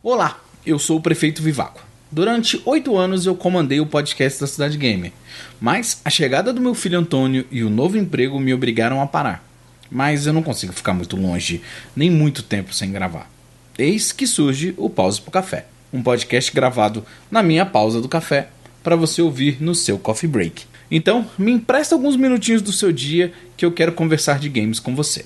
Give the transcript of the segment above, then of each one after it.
Olá, eu sou o Prefeito Vivaco. Durante 8 anos eu comandei o podcast da Cidade Gamer, mas a chegada do meu filho Antônio e o novo emprego me obrigaram a parar. Mas eu não consigo ficar muito longe, nem muito tempo sem gravar. Eis que surge o Pause pro Café, um podcast gravado na minha pausa do café, para você ouvir no seu coffee break. Então, me empresta alguns minutinhos do seu dia que eu quero conversar de games com você.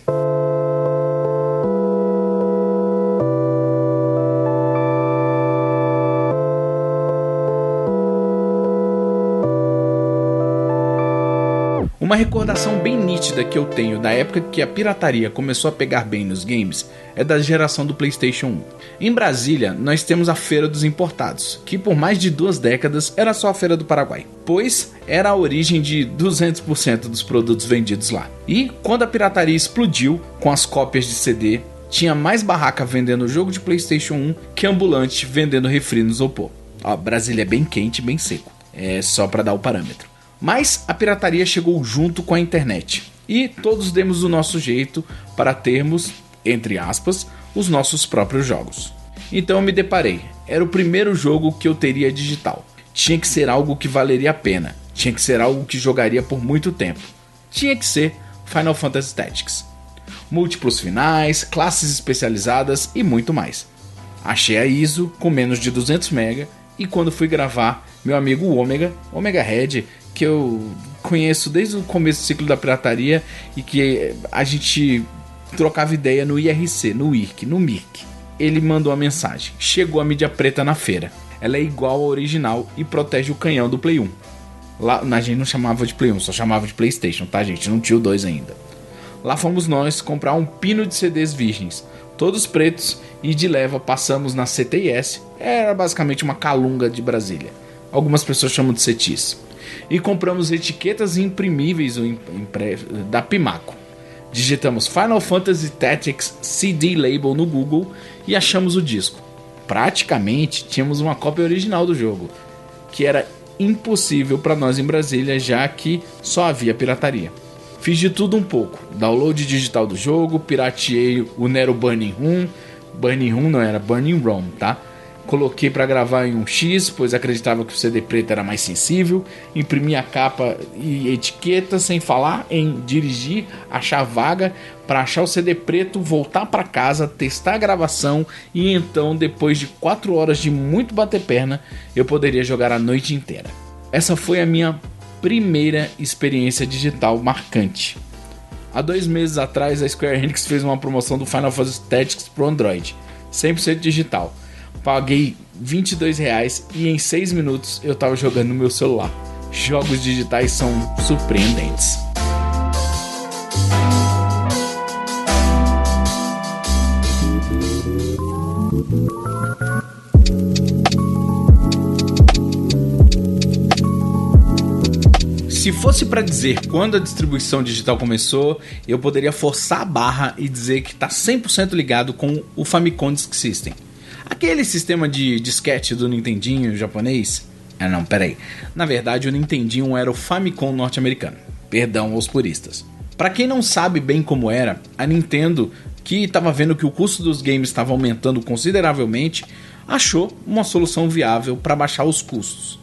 Uma recordação bem nítida que eu tenho da época que a pirataria começou a pegar bem nos games é da geração do PlayStation 1. Em Brasília, nós temos a Feira dos Importados, que por mais de 2 décadas era só a Feira do Paraguai, pois era a origem de 200% dos produtos vendidos lá. E quando a pirataria explodiu com as cópias de CD, tinha mais barraca vendendo jogo de PlayStation 1 que ambulante vendendo refri no isopor. Ó, Brasília é bem quente e bem seco, é só para dar o parâmetro. Mas a pirataria chegou junto com a internet e todos demos o nosso jeito para termos, entre aspas, os nossos próprios jogos. Então eu me deparei, era o primeiro jogo que eu teria digital. Tinha que ser algo que valeria a pena, tinha que ser algo que jogaria por muito tempo. Tinha que ser Final Fantasy Tactics. Múltiplos finais, classes especializadas e muito mais. Achei a ISO com menos de 200 MB e quando fui gravar, meu amigo Omega Red, que eu conheço desde o começo do ciclo da pirataria e que a gente trocava ideia no IRC, no IRC, no MIRC. Ele mandou uma mensagem: chegou a mídia preta na feira. Ela é igual ao original e protege o canhão do Play 1. Lá a gente não chamava de Play 1, só chamava de PlayStation, tá, gente? Não tinha o 2 ainda. Lá fomos nós comprar um pino de CDs virgens, todos pretos, e de leva passamos na CTIS. Era basicamente uma calunga de Brasília. Algumas pessoas chamam de CETIS. E compramos etiquetas imprimíveis da Pimaco. Digitamos Final Fantasy Tactics CD Label no Google e achamos o disco. Praticamente tínhamos uma cópia original do jogo, que era impossível para nós em Brasília, já que só havia pirataria. Fiz de tudo um pouco: download digital do jogo, pirateei o Nero Burning Room. Burning Room não era Burning ROM, tá? Coloquei para gravar em um X, pois acreditava que o CD preto era mais sensível. Imprimi a capa e etiqueta, sem falar em dirigir, achar vaga para achar o CD preto, voltar para casa, testar a gravação e então, depois de 4 horas de muito bater perna, eu poderia jogar a noite inteira. Essa foi a minha primeira experiência digital marcante. Há 2 meses atrás, a Square Enix fez uma promoção do Final Fantasy Tactics pro Android, 100% digital. Paguei R$22 e em 6 minutos eu tava jogando no meu celular. Jogos digitais são surpreendentes. Se fosse para dizer quando a distribuição digital começou, eu poderia forçar a barra e dizer que está 100% ligado com o Famicom Disk System. Aquele sistema de disquete do Nintendinho japonês? Não, peraí. Na verdade, o Nintendinho era o Famicom norte-americano. Perdão aos puristas. Para quem não sabe bem como era, a Nintendo, que estava vendo que o custo dos games estava aumentando consideravelmente, achou uma solução viável para baixar os custos.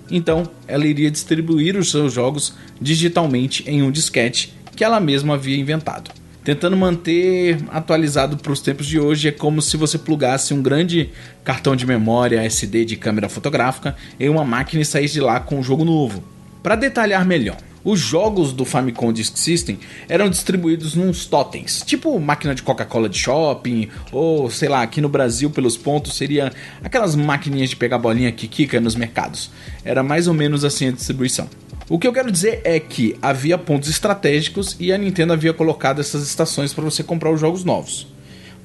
Então, ela iria distribuir os seus jogos digitalmente em um disquete que ela mesma havia inventado. Tentando manter atualizado para os tempos de hoje, é como se você plugasse um grande cartão de memória SD de câmera fotográfica em uma máquina e saísse de lá com um jogo novo. Para detalhar melhor, os jogos do Famicom Disk System eram distribuídos nos totens, tipo máquina de Coca-Cola de shopping, ou sei lá, aqui no Brasil pelos pontos seria aquelas maquininhas de pegar bolinha que quica nos mercados. Era mais ou menos assim a distribuição. O que eu quero dizer é que havia pontos estratégicos e a Nintendo havia colocado essas estações para você comprar os jogos novos.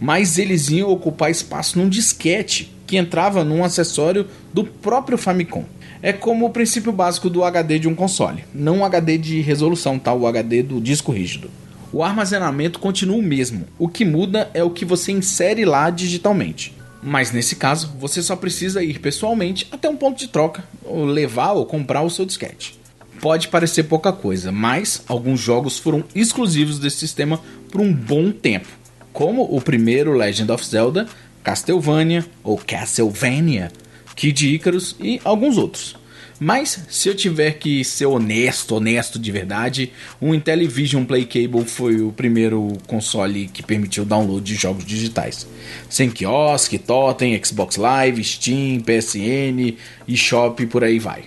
Mas eles iam ocupar espaço num disquete que entrava num acessório do próprio Famicom. É como o princípio básico do HD de um console, não o HD de resolução, tá? O HD do disco rígido. O armazenamento continua o mesmo, o que muda é o que você insere lá digitalmente. Mas nesse caso, você só precisa ir pessoalmente até um ponto de troca, ou levar ou comprar o seu disquete. Pode parecer pouca coisa, mas alguns jogos foram exclusivos desse sistema por um bom tempo, como o primeiro Legend of Zelda, Castlevania ou Castlevania, Kid Icarus e alguns outros. Mas, se eu tiver que ser honesto de verdade, o Intellivision Playcable foi o primeiro console que permitiu o download de jogos digitais. Sem quiosque, totem, Xbox Live, Steam, PSN, eShop e por aí vai.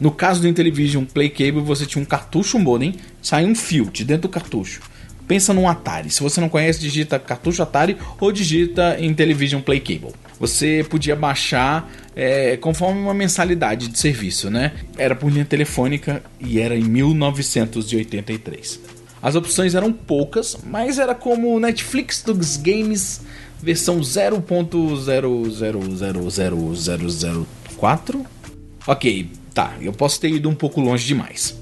No caso do Intellivision Playcable, você tinha um cartucho modem, sai um fio de dentro do cartucho. Pensa num Atari. Se você não conhece, digita cartucho Atari ou digita Intellivision Playcable. Você podia baixar conforme uma mensalidade de serviço, né? Era por linha telefônica e era em 1983. As opções eram poucas, mas era como o Netflix dos games versão 0.0000004. Ok, tá, eu posso ter ido um pouco longe demais.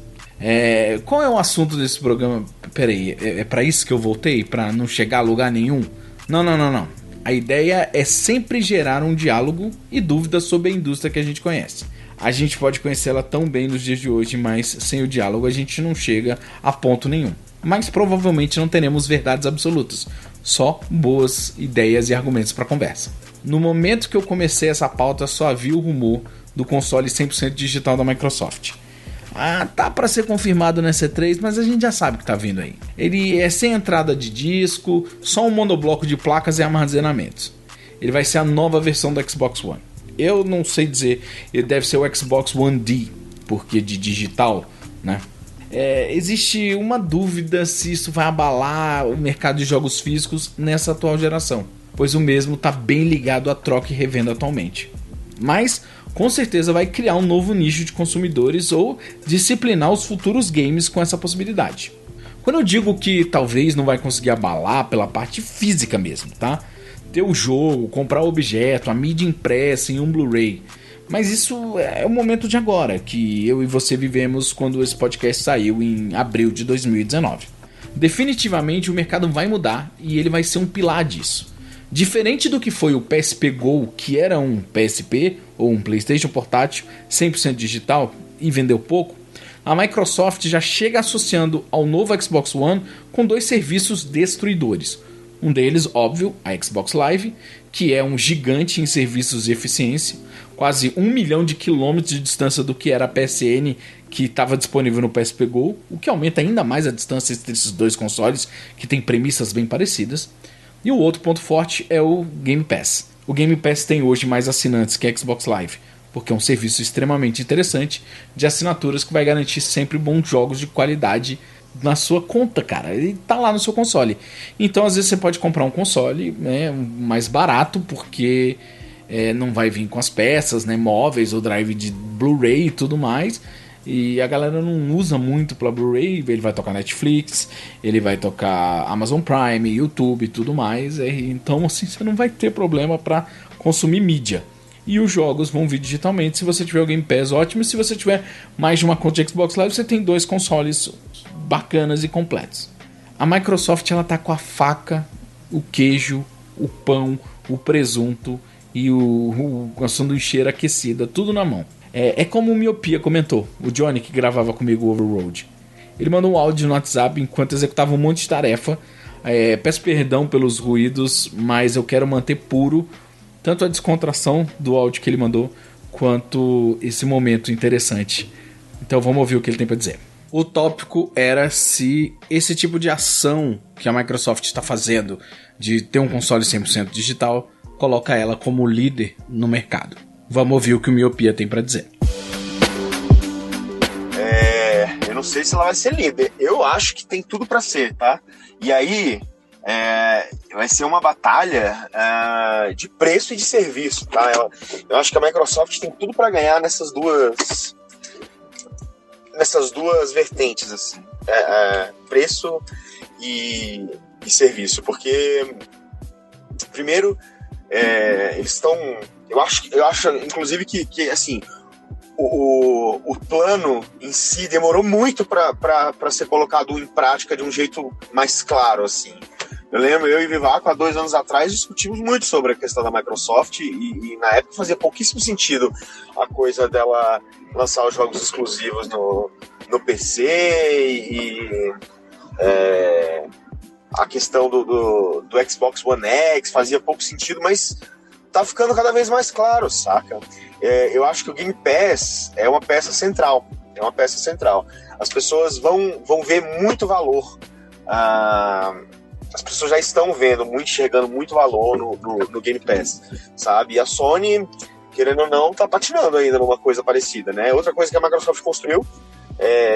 Qual é o assunto desse programa? Peraí, é pra isso que eu voltei? Pra não chegar a lugar nenhum? Não. A ideia é sempre gerar um diálogo e dúvidas sobre a indústria que a gente conhece. A gente pode conhecê-la tão bem nos dias de hoje, mas sem o diálogo a gente não chega a ponto nenhum. Mas provavelmente não teremos verdades absolutas, só boas ideias e argumentos para conversa. No momento que eu comecei essa pauta, só havia o rumor do console 100% digital da Microsoft. Tá para ser confirmado nessa E3, mas a gente já sabe que tá vindo aí. Ele é sem entrada de disco, só um monobloco de placas e armazenamentos. Ele vai ser a nova versão do Xbox One. Eu não sei dizer, ele deve ser o Xbox One D, porque de digital, né? Existe uma dúvida se isso vai abalar o mercado de jogos físicos nessa atual geração, pois o mesmo tá bem ligado à troca e revenda atualmente. Mas com certeza vai criar um novo nicho de consumidores ou disciplinar os futuros games com essa possibilidade. Quando eu digo que talvez não vai conseguir abalar pela parte física mesmo, tá? Ter o jogo, comprar o objeto, a mídia impressa em um Blu-ray. Mas isso é o momento de agora, que eu e você vivemos quando esse podcast saiu em abril de 2019. Definitivamente o mercado vai mudar e ele vai ser um pilar disso. Diferente do que foi o PSP Go, que era um PSP ou um PlayStation portátil 100% digital e vendeu pouco, a Microsoft já chega associando ao novo Xbox One com dois serviços destruidores. Um deles, óbvio, a Xbox Live, que é um gigante em serviços de eficiência, quase 1 milhão de quilômetros de distância do que era a PSN que estava disponível no PSP Go, o que aumenta ainda mais a distância entre esses dois consoles, que têm premissas bem parecidas. E o outro ponto forte é o Game Pass. O Game Pass tem hoje mais assinantes que a Xbox Live, porque é um serviço extremamente interessante de assinaturas que vai garantir sempre bons jogos de qualidade na sua conta, cara. Ele tá lá no seu console. Então, às vezes, você pode comprar um console, né, mais barato, porque não vai vir com as peças, né, móveis ou drive de Blu-ray e tudo mais. E a galera não usa muito para Blu-ray. Ele vai tocar Netflix, ele vai tocar Amazon Prime, YouTube e tudo mais. Então assim, você não vai ter problema para consumir mídia. E os jogos vão vir digitalmente. Se você tiver o Game Pass, ótimo. E se você tiver mais de uma conta de Xbox Live, você tem dois consoles bacanas e completos. A Microsoft, ela tá com a faca, o queijo, o pão, o presunto e a sanduicheira aquecida, tudo na mão. É como o Miopia comentou, o Johnny que gravava comigo o Overroad. Ele mandou um áudio no WhatsApp enquanto executava um monte de tarefa. Peço perdão pelos ruídos, mas eu quero manter puro tanto a descontração do áudio que ele mandou, quanto esse momento interessante. Então vamos ouvir o que ele tem para dizer. O tópico era se esse tipo de ação que a Microsoft está fazendo, de ter um console 100% digital, coloca ela como líder no mercado. Vamos ouvir o que o Miopia tem pra dizer. Eu não sei se ela vai ser líder. Eu acho que tem tudo pra ser, tá? E aí, vai ser uma batalha de preço e de serviço, tá? Eu acho que a Microsoft tem tudo pra ganhar nessas duas vertentes, assim. Preço e serviço. Porque, primeiro, eles estão... Eu acho inclusive, que assim, o plano em si demorou muito para ser colocado em prática de um jeito mais claro, assim. Eu lembro, eu e Vivaco, há 2 anos atrás, discutimos muito sobre a questão da Microsoft e na época fazia pouquíssimo sentido a coisa dela lançar os jogos exclusivos no PC a questão do Xbox One X fazia pouco sentido, mas tá ficando cada vez mais claro, saca? Eu acho que o Game Pass é uma peça central. As pessoas vão ver muito valor. As pessoas já estão enxergando muito valor no Game Pass, sabe? E a Sony, querendo ou não, tá patinando ainda numa coisa parecida, né? Outra coisa que a Microsoft construiu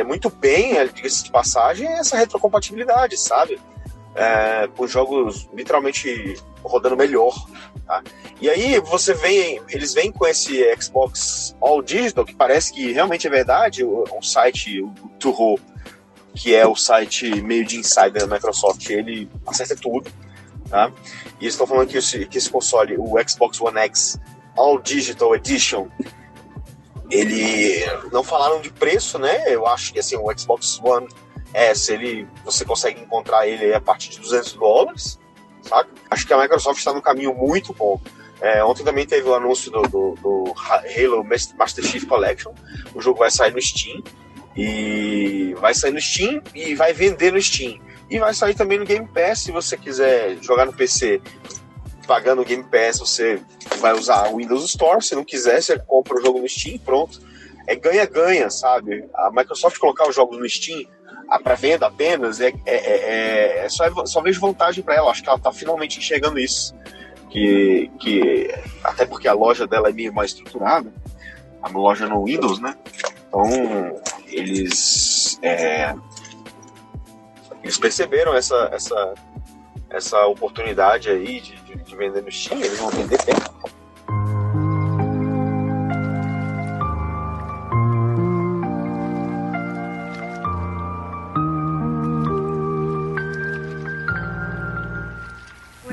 muito bem, diga-se de passagem, é essa retrocompatibilidade, sabe? Com jogos literalmente rodando melhor, tá? E aí eles vêm com esse Xbox All Digital, que parece que realmente é verdade, o site, o Turro, que é o site meio de insider da Microsoft, ele acerta tudo, tá? E eles estão falando que esse console, o Xbox One X All Digital Edition, ele não falaram de preço, né? Eu acho que assim, o Xbox One S, você consegue encontrar ele a partir de $200, sabe? Acho que a Microsoft está num caminho muito bom. Ontem também teve o anúncio do Halo Master Chief Collection. O jogo vai sair no Steam e vai vender no Steam. E vai sair também no Game Pass. Se você quiser jogar no PC pagando o Game Pass, você vai usar o Windows Store. Se não quiser, você compra o jogo no Steam e pronto. É ganha-ganha, sabe? A Microsoft colocar os jogos no Steam para venda apenas, só vejo vantagem para ela. Acho que ela está finalmente enxergando isso. Que até porque a loja dela é meio mais estruturada, a loja no Windows, né? Então eles perceberam essa oportunidade aí de vender no Steam. Eles vão vender bem.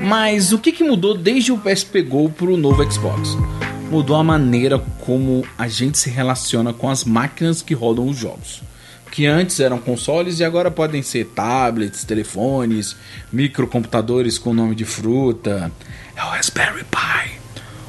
Mas o que mudou desde o PSP Go pro novo Xbox? Mudou a maneira como a gente se relaciona com as máquinas que rodam os jogos. Que antes eram consoles e agora podem ser tablets, telefones, microcomputadores com nome de fruta, é o Raspberry Pi,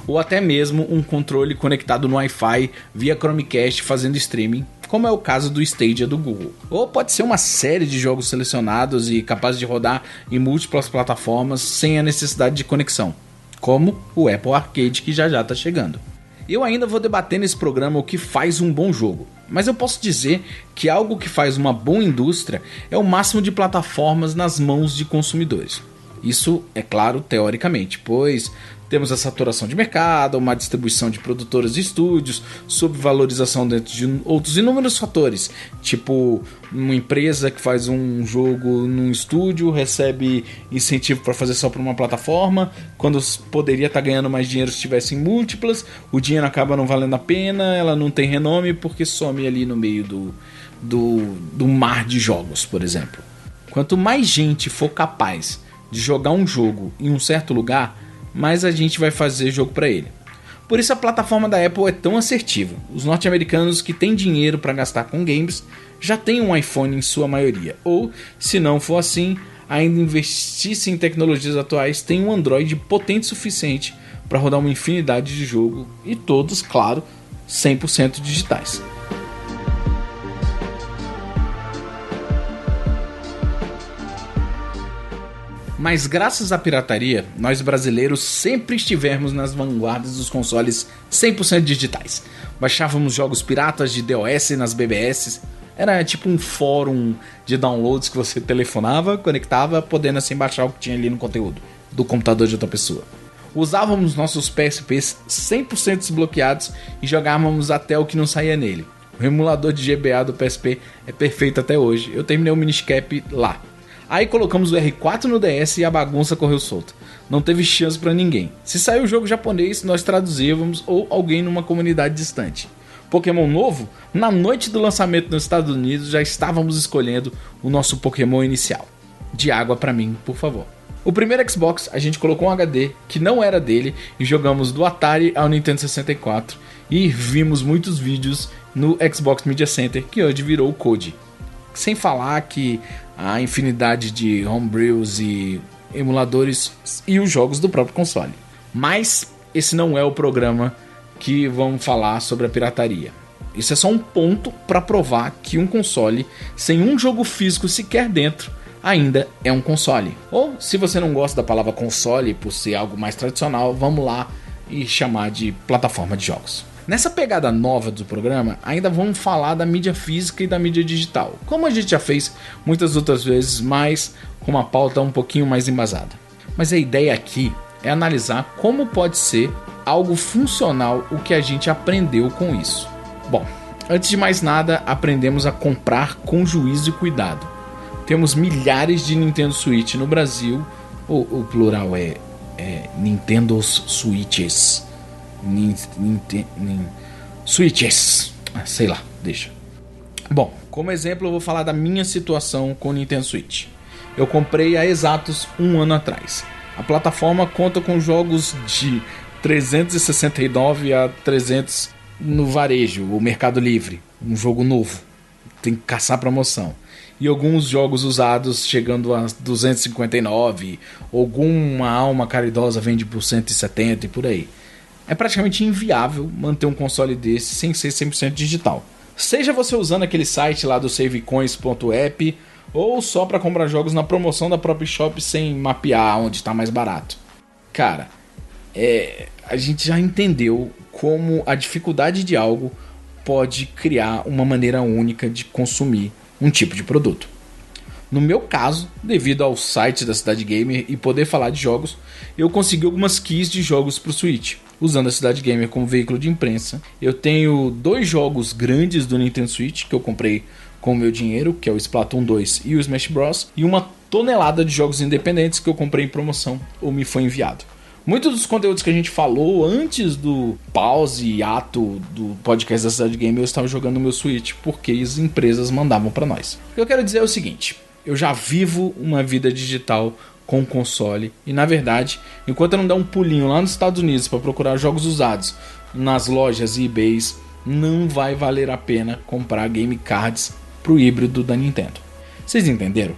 ou até mesmo um controle conectado no Wi-Fi via Chromecast fazendo streaming, como é o caso do Stadia do Google. Ou pode ser uma série de jogos selecionados e capazes de rodar em múltiplas plataformas sem a necessidade de conexão, como o Apple Arcade, que já está chegando. Eu ainda vou debater nesse programa o que faz um bom jogo, mas eu posso dizer que algo que faz uma boa indústria é o máximo de plataformas nas mãos de consumidores. Isso é claro teoricamente, pois temos a saturação de mercado, uma distribuição de produtoras e estúdios, subvalorização dentro de outros inúmeros fatores, tipo uma empresa que faz um jogo num estúdio recebe incentivo para fazer só para uma plataforma, quando poderia estar ganhando mais dinheiro se tivesse em múltiplas, o dinheiro acaba não valendo a pena, ela não tem renome porque some ali no meio do mar de jogos, por exemplo. Quanto mais gente for capaz de jogar um jogo em um certo lugar, mais a gente vai fazer jogo para ele. Por isso a plataforma da Apple é tão assertiva. Os norte-americanos que têm dinheiro para gastar com games já têm um iPhone em sua maioria, ou, se não for assim, ainda investisse em tecnologias atuais, tem um Android potente o suficiente para rodar uma infinidade de jogos, e todos, claro, 100% digitais. Mas graças à pirataria, nós brasileiros sempre estivemos nas vanguardas dos consoles 100% digitais. Baixávamos jogos piratas de DOS nas BBS, era tipo um fórum de downloads que você telefonava, conectava, podendo assim baixar o que tinha ali no conteúdo do computador de outra pessoa. Usávamos nossos PSPs 100% desbloqueados e jogávamos até o que não saía nele. O emulador de GBA do PSP é perfeito até hoje, eu terminei o Miniscap lá. Aí colocamos o R4 no DS e a bagunça correu solta. Não teve chance pra ninguém. Se saiu o jogo japonês, nós traduzíamos ou alguém numa comunidade distante. Pokémon novo? Na noite do lançamento nos Estados Unidos já estávamos escolhendo o nosso Pokémon inicial. De água pra mim, por favor. O primeiro Xbox a gente colocou um HD que não era dele e jogamos do Atari ao Nintendo 64 e vimos muitos vídeos no Xbox Media Center, que hoje virou o Code. Sem falar que a infinidade de homebrews e emuladores e os jogos do próprio console. Mas esse não é o programa que vamos falar sobre a pirataria. Isso é só um ponto para provar que um console sem um jogo físico sequer dentro ainda é um console. Ou, se você não gosta da palavra console por ser algo mais tradicional, vamos lá e chamar de plataforma de jogos. Nessa pegada nova do programa, ainda vamos falar da mídia física e da mídia digital, como a gente já fez muitas outras vezes, mas com uma pauta um pouquinho mais embasada. Mas a ideia aqui é analisar como pode ser algo funcional o que a gente aprendeu com isso. Bom, antes de mais nada, aprendemos a comprar com juízo e cuidado. Temos milhares de Nintendo Switch no Brasil, o plural é Nintendo Switches. Switches, sei lá, deixa. Bom, como exemplo eu vou falar da minha situação com o Nintendo Switch. Eu comprei há exatos um ano atrás. A plataforma conta com jogos de 369 a 300 no varejo, o Mercado Livre, um jogo novo, tem que caçar promoção. E alguns jogos usados chegando a 259, alguma alma caridosa vende por 170 e por aí. É praticamente inviável manter um console desse sem ser 100% digital. Seja você usando aquele site lá do savecoins.app ou só para comprar jogos na promoção da própria shop sem mapear onde está mais barato. Cara, a gente já entendeu como a dificuldade de algo pode criar uma maneira única de consumir um tipo de produto. No meu caso, devido ao site da Cidade Gamer e poder falar de jogos, eu consegui algumas keys de jogos para o Switch. Usando a Cidade Gamer como veículo de imprensa, eu tenho 2 jogos grandes do Nintendo Switch que eu comprei com o meu dinheiro, que é o Splatoon 2 e o Smash Bros. E uma tonelada de jogos independentes que eu comprei em promoção ou me foi enviado. Muitos dos conteúdos que a gente falou antes do pause e ato do podcast da Cidade Gamer eu estava jogando no meu Switch porque as empresas mandavam para nós. O que eu quero dizer é o seguinte: eu já vivo uma vida digital com console e, na verdade, enquanto eu não der um pulinho lá nos Estados Unidos para procurar jogos usados nas lojas e eBays, não vai valer a pena comprar game cards pro híbrido da Nintendo. Vocês entenderam?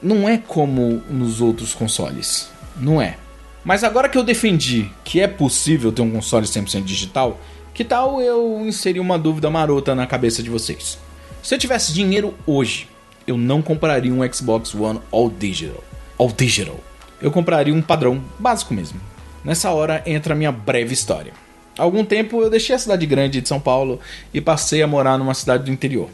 Não é como nos outros consoles, não é. Mas agora que eu defendi que é possível ter um console 100% digital, que tal eu inserir uma dúvida marota na cabeça de vocês? Se eu tivesse dinheiro hoje, eu não compraria um Xbox One All Digital. Eu compraria um padrão, básico mesmo. Nessa hora entra a minha breve história. Há algum tempo eu deixei a cidade grande de São Paulo e passei a morar numa cidade do interior.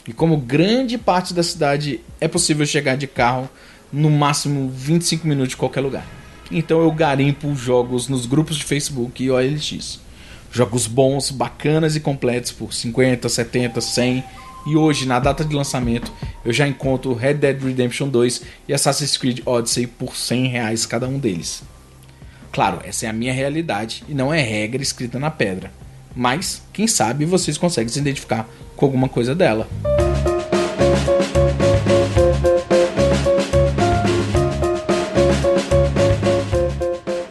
E como grande parte da cidade é possível chegar de carro no máximo 25 minutos de qualquer lugar. Então eu garimpo jogos nos grupos de Facebook e OLX. Jogos bons, bacanas e completos por 50, 70, 100. E hoje, na data de lançamento, eu já encontro Red Dead Redemption 2 e Assassin's Creed Odyssey por R$100 cada um deles. Claro, essa é a minha realidade e não é regra escrita na pedra. Mas, quem sabe, vocês conseguem se identificar com alguma coisa dela.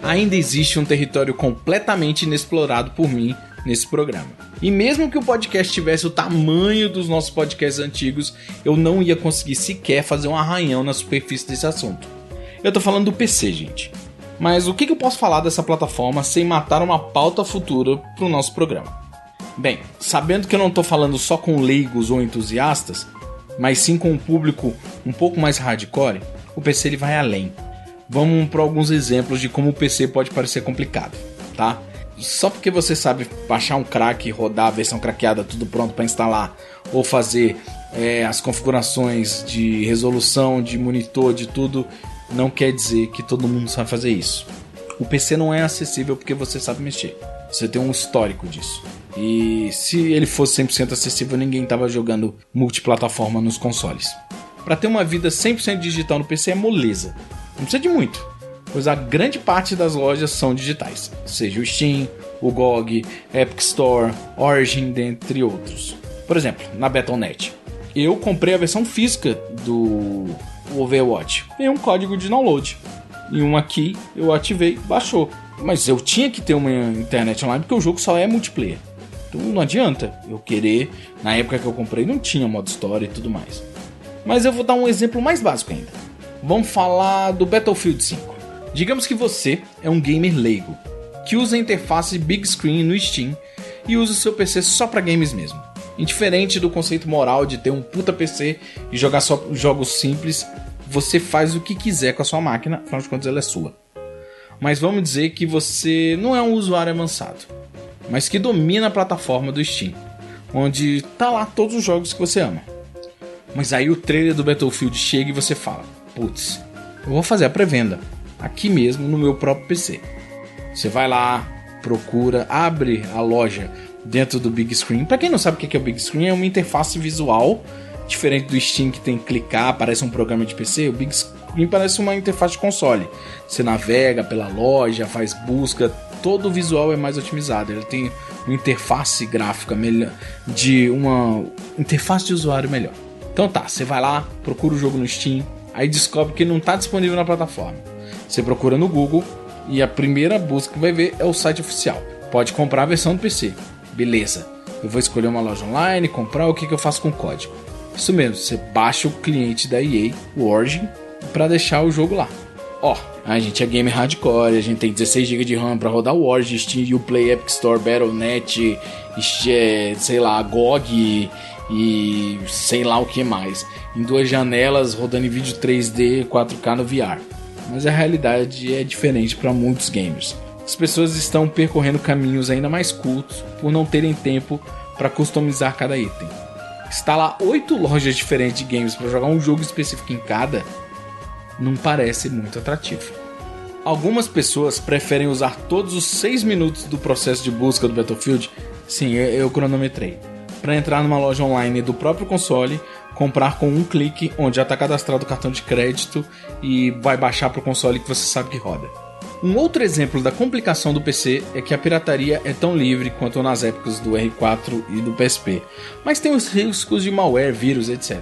Ainda existe um território completamente inexplorado por mim nesse programa. E mesmo que o podcast tivesse o tamanho dos nossos podcasts antigos, eu não ia conseguir sequer fazer um arranhão na superfície desse assunto. Eu tô falando do PC, gente. Mas o que eu posso falar dessa plataforma sem matar uma pauta futura pro nosso programa? Bem, sabendo que eu não tô falando só com leigos ou entusiastas, mas sim com um público um pouco mais hardcore, o PC ele vai além. Vamos para alguns exemplos de como o PC pode parecer complicado, tá? Só porque você sabe baixar um crack, rodar a versão craqueada, tudo pronto para instalar, ou fazer as configurações de resolução, de monitor, de tudo, não quer dizer que todo mundo sabe fazer isso. O PC não é acessível porque você sabe mexer. Você tem um histórico disso. E se ele fosse 100% acessível, ninguém estava jogando multiplataforma nos consoles. Para ter uma vida 100% digital no PC é moleza. Não precisa de muito, pois a grande parte das lojas são digitais, seja o Steam, o GOG, Epic Store, Origin, dentre outros. Por exemplo, na Battle.net, eu comprei a versão física do Overwatch e um código de download. E um aqui eu ativei, baixou. Mas eu tinha que ter uma internet online porque o jogo só é multiplayer. Então não adianta eu querer, na época que eu comprei não tinha modo história e tudo mais. Mas eu vou dar um exemplo mais básico ainda. Vamos falar do Battlefield 5. Digamos que você é um gamer leigo, que usa a interface Big Screen no Steam e usa o seu PC só para games mesmo. Indiferente do conceito moral de ter um puta PC e jogar só jogos simples, você faz o que quiser com a sua máquina, afinal de contas ela é sua. Mas vamos dizer que você não é um usuário avançado, mas que domina a plataforma do Steam, onde tá lá todos os jogos que você ama. Mas aí o trailer do Battlefield chega e você fala: putz, eu vou fazer a pré-venda aqui mesmo no meu próprio PC. Você vai lá, procura, abre a loja dentro do Big Screen. Pra quem não sabe o que é o Big Screen, é uma interface visual diferente do Steam, que tem que clicar, parece um programa de PC. O Big Screen parece uma interface de console. Você navega pela loja, faz busca, todo o visual é mais otimizado. Ele tem uma interface gráfica melhor, de uma interface de usuário melhor. Então tá, você vai lá, procura o jogo no Steam, aí descobre que não está disponível na plataforma. Você procura no Google e a primeira busca que vai ver é o site oficial. Pode comprar a versão do PC. Beleza, eu vou escolher uma loja online, comprar, o que eu faço com o código? Isso mesmo, você baixa o cliente da EA, o Origin, para deixar o jogo lá. Ó, a gente é gamer hardcore, a gente tem 16 GB de RAM para rodar o Origin, Steam, Uplay, Epic Store, Battle.net, sei lá, GOG e sei lá o que mais. Em 2 janelas, rodando em vídeo 3D, 4K no VR. Mas a realidade é diferente para muitos gamers. As pessoas estão percorrendo caminhos ainda mais curtos por não terem tempo para customizar cada item. Instalar 8 lojas diferentes de games para jogar um jogo específico em cada não parece muito atrativo. Algumas pessoas preferem usar todos os 6 minutos do processo de busca do Battlefield, sim, eu cronometrei, para entrar numa loja online do próprio console, comprar com um clique, onde já está cadastrado o cartão de crédito e vai baixar para o console que você sabe que roda. Um outro exemplo da complicação do PC é que a pirataria é tão livre quanto nas épocas do R4 e do PSP, mas tem os riscos de malware, vírus, etc.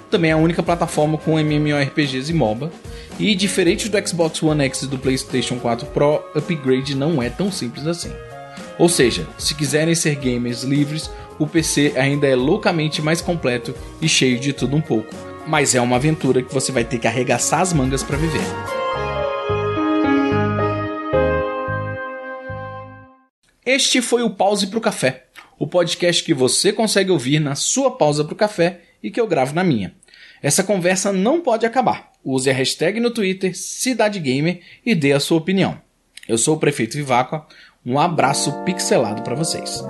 Também é a única plataforma com MMORPGs e MOBA, e diferente do Xbox One X e do PlayStation 4 Pro, upgrade não é tão simples assim. Ou seja, se quiserem ser gamers livres, o PC ainda é loucamente mais completo e cheio de tudo um pouco, mas é uma aventura que você vai ter que arregaçar as mangas para viver. Este foi o Pause pro Café, o podcast que você consegue ouvir na sua pausa pro café e que eu gravo na minha. Essa conversa não pode acabar. Use a hashtag no Twitter CidadeGamer e dê a sua opinião. Eu sou o Prefeito Viváqua, um abraço pixelado para vocês.